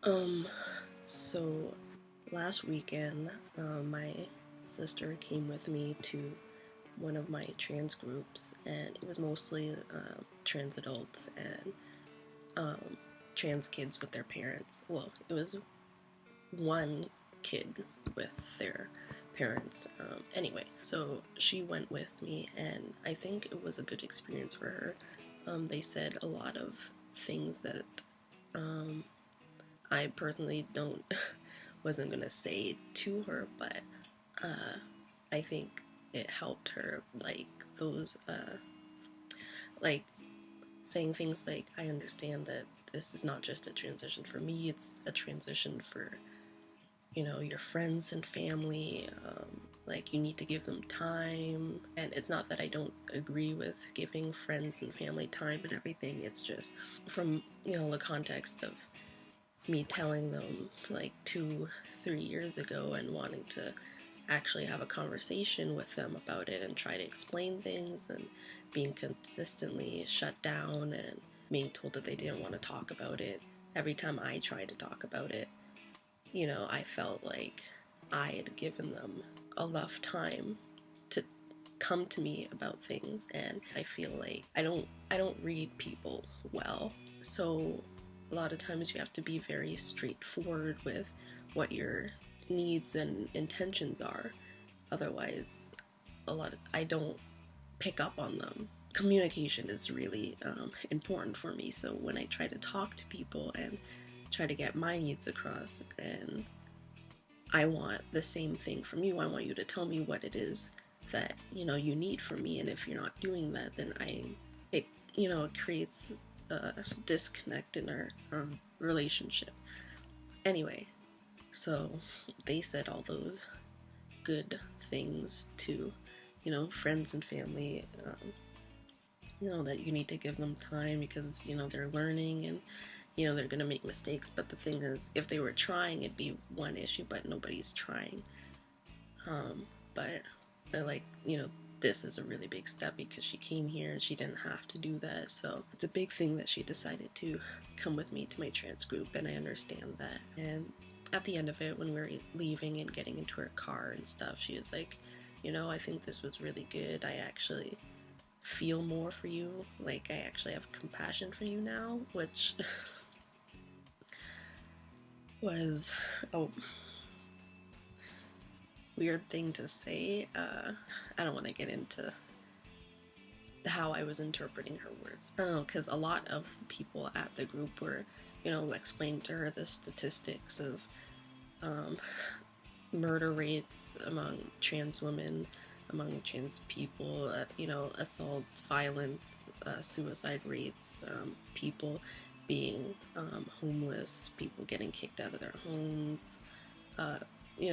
Um, so last weekend, my sister came with me to one of my trans groups, and it was mostly trans adults and trans kids with their parents. Well, it was one kid with their parents. Anyway, so she went with me, and I think it was a good experience for her. They said a lot of things that um, I personally don't wasn't gonna say to her, but I think it helped her, like those like saying things like, I understand that this is not just a transition for me, it's a transition for your friends and family. Like, you need to give them time, and it's not that I don't agree with giving friends and family time and everything. It's just from the context of me telling them like 2-3 years ago and wanting to actually have a conversation with them about it and try to explain things, and being consistently shut down and being told that they didn't want to talk about it. Every time I tried to talk about it, I felt like I had given them enough time to come to me about things, and I feel like I don't read people well. So a lot of times you have to be very straightforward with what your needs and intentions are. Otherwise, I don't pick up on them. Communication is really important for me. So when I try to talk to people and try to get my needs across, and I want the same thing from you, I want you to tell me what it is that you need from me, and if you're not doing that, then it creates a disconnect in our relationship. Anyway, so they said all those good things to friends and family, that you need to give them time because they're learning, and they're gonna make mistakes. But the thing is, if they were trying, it'd be one issue, but nobody's trying. But they're like, this is a really big step because she came here and she didn't have to do that. So it's a big thing that she decided to come with me to my trans group, and I understand that. And at the end of it, when we were leaving and getting into her car and stuff, she was like, I think this was really good. I actually feel more for you. Like, I actually have compassion for you now, which was a weird thing to say. I don't want to get into how I was interpreting her words. Because a lot of people at the group were, explaining to her the statistics of murder rates among trans women, among trans people, assault, violence, suicide rates, people being homeless, people getting kicked out of their homes,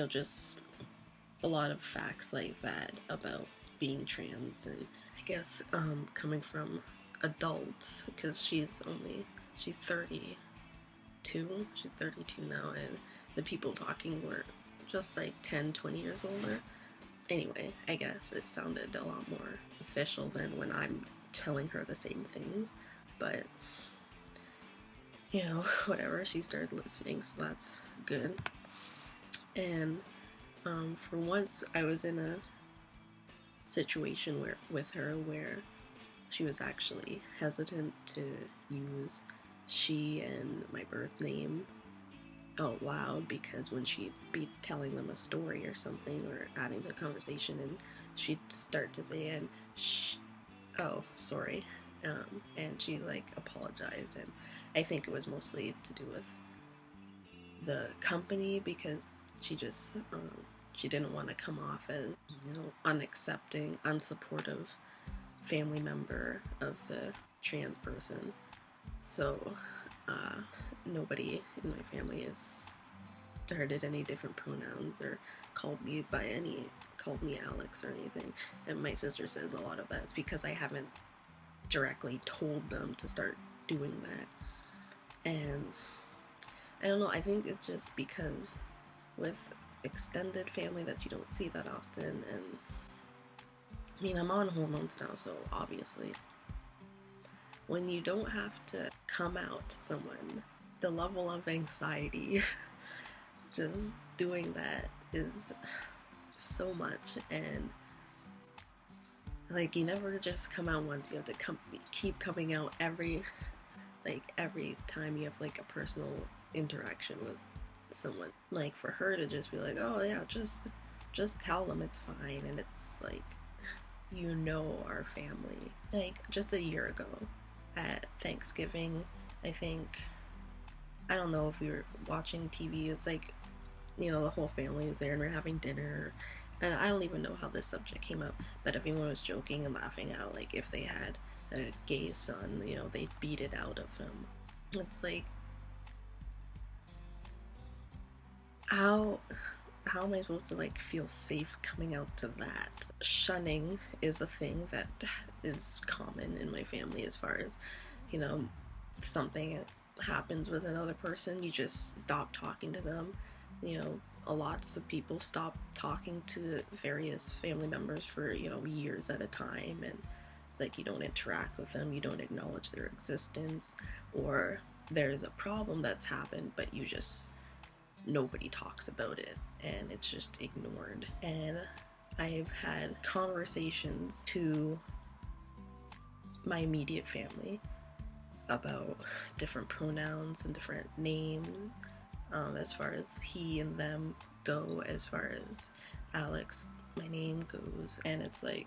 just a lot of facts like that about being trans. And I guess coming from adults, because she's 32, she's 32 now, and the people talking were just like 10-20 years older. Anyway, I guess it sounded a lot more official than when I'm telling her the same things. But whatever, she started listening, so that's good. And for once, I was in a situation with her where she was actually hesitant to use she and my birth name out loud, because when she'd be telling them a story or something, or adding to the conversation, and she'd start to say, and oh, sorry, and she like apologized, and I think it was mostly to do with the company, because she just she didn't want to come off as unaccepting, unsupportive family member of the trans person. So nobody in my family has started any different pronouns or called me Alex or anything. And my sister says a lot of that is because I haven't directly told them to start doing that. And I don't know, I think it's just because with extended family that you don't see that often. And I mean, I'm on hormones now, so obviously when you don't have to come out to someone the level of anxiety just doing that is so much. And like, you never just come out once, you have to keep coming out every time you have like a personal interaction with someone. Like, for her to just be like, oh yeah, just tell them it's fine. And it's like, you know, our family, like just a year ago at Thanksgiving, I think, I don't know if we were watching TV, it's like, you know, the whole family was there and we're having dinner, and I don't even know how this subject came up, but everyone was joking and laughing out, like, if they had a gay son, you know, they'd beat it out of him. It's like, how am I supposed to like feel safe coming out to that? Shunning is a thing that is common in my family, as far as, you know, something happens with another person, you just stop talking to them. You know, a lots of people stop talking to various family members for, you know, years at a time, and it's like you don't interact with them, you don't acknowledge their existence, or there's a problem that's happened, but you just, nobody talks about it and it's just ignored. And I've had conversations to my immediate family about different pronouns and different names, as far as he and them go, as far as Alex, my name, goes. And it's like,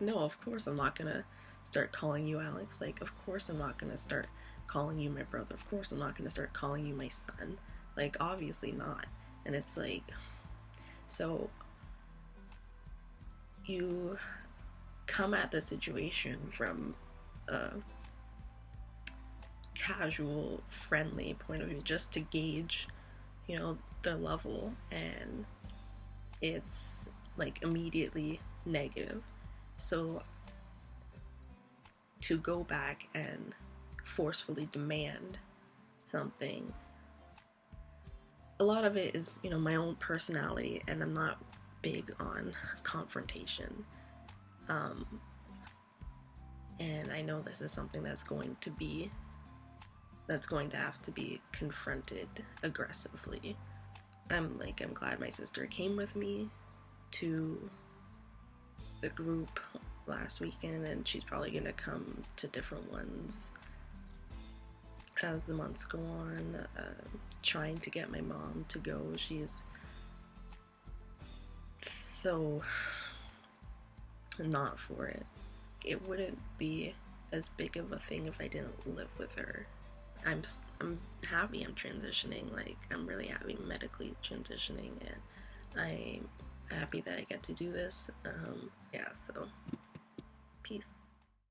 no, of course I'm not gonna start calling you Alex. Like, of course I'm not gonna start calling you my brother. Of course I'm not gonna start calling you my son. Like, obviously not. And it's like, so you come at the situation from a casual, friendly point of view, just to gauge, you know, the level, and it's like immediately negative. So to go back and forcefully demand something, a lot of it is, you know, my own personality, and I'm not big on confrontation. And I know this is something that's going to have to be confronted aggressively. I'm glad my sister came with me to the group last weekend, and she's probably gonna come to different ones as the months go on. Trying to get my mom to go. She's so not for it. It wouldn't be as big of a thing if I didn't live with her. I'm happy I'm transitioning. Like, I'm really happy medically transitioning, and I'm happy that I get to do this. Yeah, so peace.